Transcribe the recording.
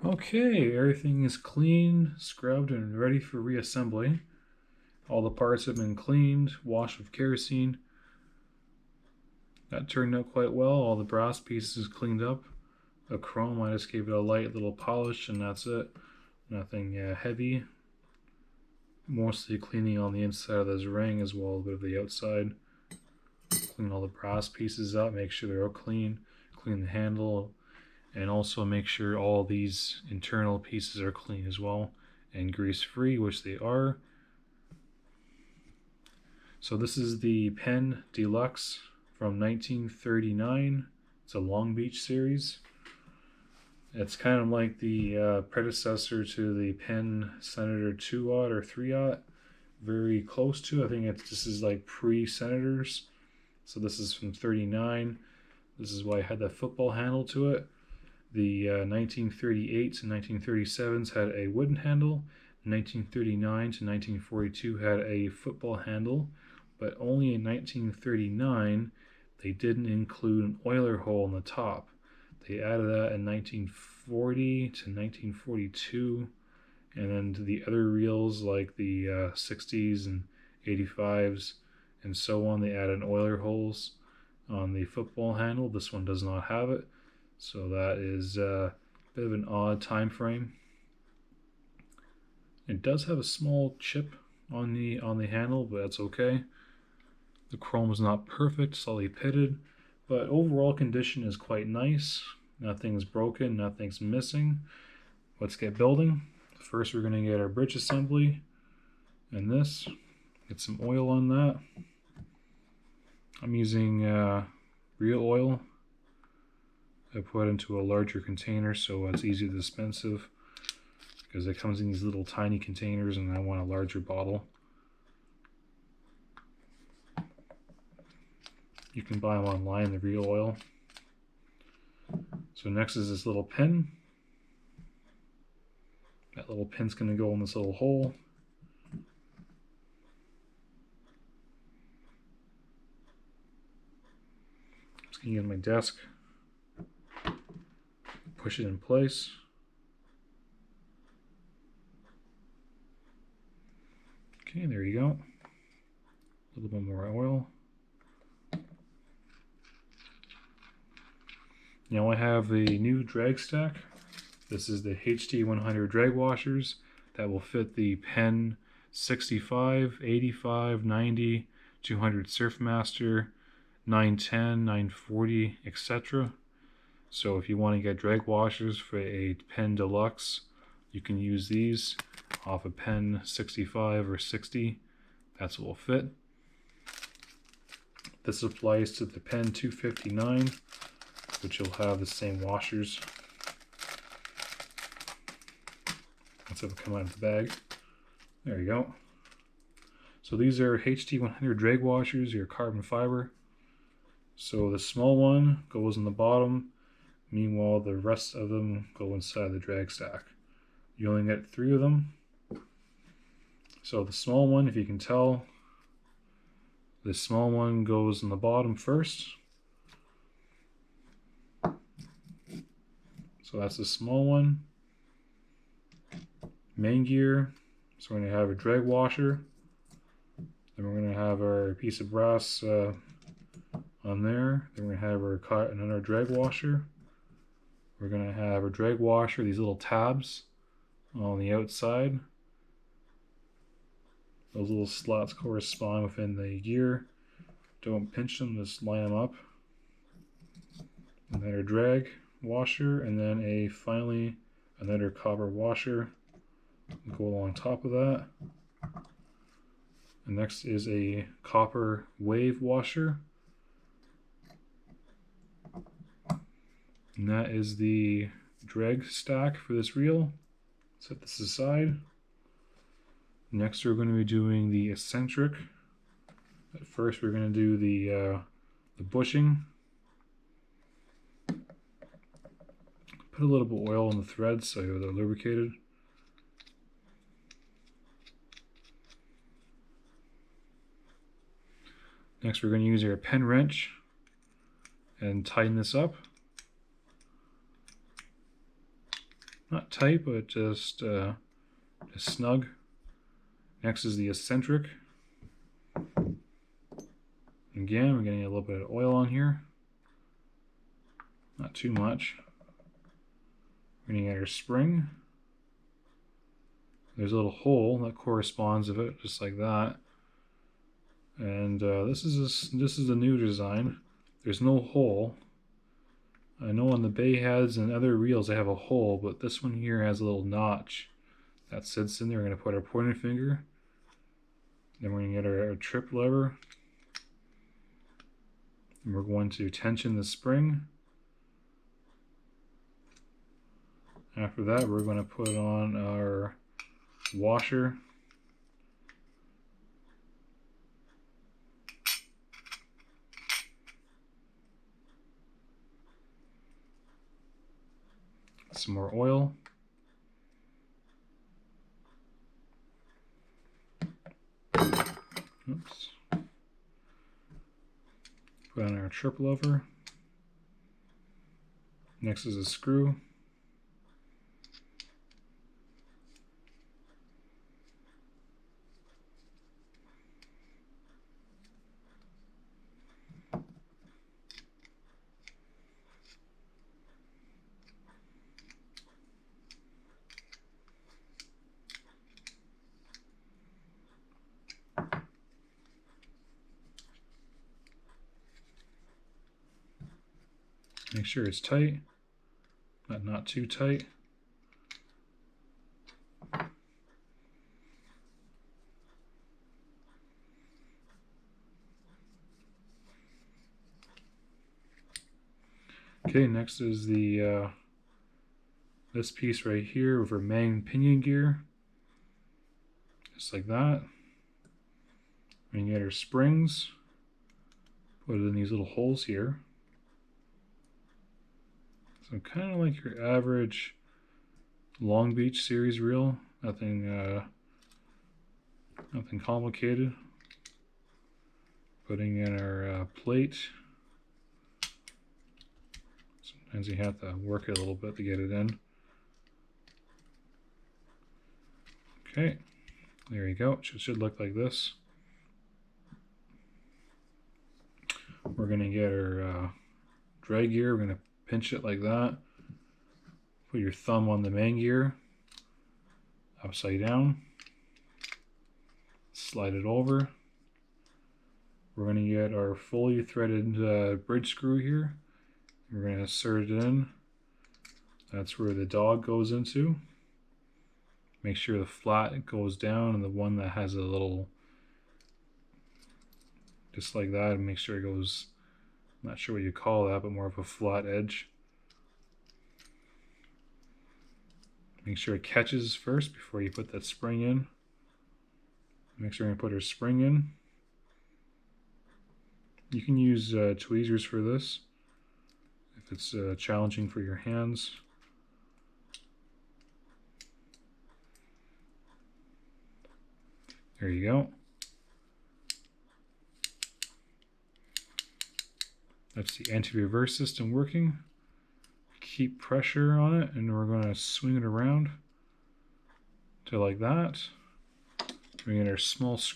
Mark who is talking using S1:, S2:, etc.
S1: Okay, everything is cleaned, scrubbed, and ready for reassembly. All the parts have been cleaned, washed with kerosene. That turned out quite well. All the brass pieces cleaned up. The chrome, I just gave it a light little polish, and that's it. Nothing heavy. Mostly cleaning on the inside of this ring as well as a bit of the outside. Clean all the brass pieces up, make sure they're all clean. Clean the handle, and also make sure all these internal pieces are clean as well and grease free, which they are. So this is the PENN DELUXE from 1939. It's a Long Beach series. It's kind of like the predecessor to the PENN Senator 2-aught or 3-aught. Very close to. I think this is like pre-Senators. So this is from 39. This is why I had that football handle to it. The 1938s and 1937s had a wooden handle. 1939 to 1942 had a football handle, but only in 1939 they didn't include an oiler hole in the top. They added that in 1940 to 1942, and then the other reels like the 60s and 85s and so on, they added oiler holes on the football handle. This one does not have it. So that is a bit of an odd time frame. It does have a small chip on the handle, but that's okay. The chrome is not perfect, slightly pitted, but overall condition is quite nice. Nothing's broken, nothing's missing. Let's get building. First, we're going to get our bridge assembly and this. Get some oil on that. I'm using real oil. I put it into a larger container so it's easier to dispense of, because it comes in these little tiny containers and I want a larger bottle. You can buy them online, the real oil. So next is this little pin. That little pin's going to go in this little hole. Just going to get on my desk. Push it in place. Okay, there you go. A little bit more oil. Now I have the new drag stack. This is the HD100 drag washers that will fit the PENN 65, 85, 90, 200 Surfmaster, 910, 940, etc. So if you want to get drag washers for a PENN DELUXE, you can use these off a PENN 65 or 60. That's what will fit. This applies to the PENN 259, which will have the same washers. Let's have it come out of the bag. There you go. So these are HD100 drag washers, your carbon fiber. So the small one goes in the bottom. Meanwhile, the rest of them go inside the drag stack. You only get 3 of them. So the small one, if you can tell, the small one goes in the bottom first. So that's the small one. Main gear. So we're going to have a drag washer. Then we're going to have our piece of brass on there. Then we're going to have another drag washer. We're going to have a drag washer, these little tabs on the outside. Those little slots correspond within the gear. Don't pinch them, just line them up. And then a drag washer, and then finally another copper washer. Go along top of that. And next is a copper wave washer. And that is the drag stack for this reel. Set this aside. Next we're going to be doing the eccentric. At first we're going to do the bushing. Put a little bit of oil on the threads so they're lubricated. Next we're going to use our pen wrench and tighten this up. not tight, but just snug. Next is the eccentric. Again, we're getting a little bit of oil on here. Not too much. We're going to get our spring. There's a little hole that corresponds with it, just like that. And this is a new design. There's no hole. I know on the bay heads and other reels they have a hole, but this one here has a little notch that sits in there. We're going to put our pointer finger. Then we're going to get our trip lever. And we're going to tension the spring. After that, we're going to put on our washer. Some more oil. Oops. Put on our trip lever. Next is a screw. Make sure it's tight, but not too tight. Okay, next is the this piece right here with our main pinion gear, just like that. We can get our springs, put it in these little holes here. So kind of like your average Long Beach series reel, nothing complicated. Putting in our plate. Sometimes you have to work it a little bit to get it in. Okay, there you go. It should look like this. We're going to get our drag gear. We're going to pinch it like that. Put your thumb on the main gear, upside down. Slide it over. We're going to get our fully threaded bridge screw here. We're going to insert it in. That's where the dog goes into. Make sure the flat goes down and the one that has a little, just like that, and make sure it goes, I'm not sure what you call that, but more of a flat edge. Make sure it catches first before you put that spring in. Make sure you put our spring in. You can use tweezers for this if it's challenging for your hands. There you go. That's the anti-reverse system working. Keep pressure on it, and we're going to swing it around to like that. We get our small screw.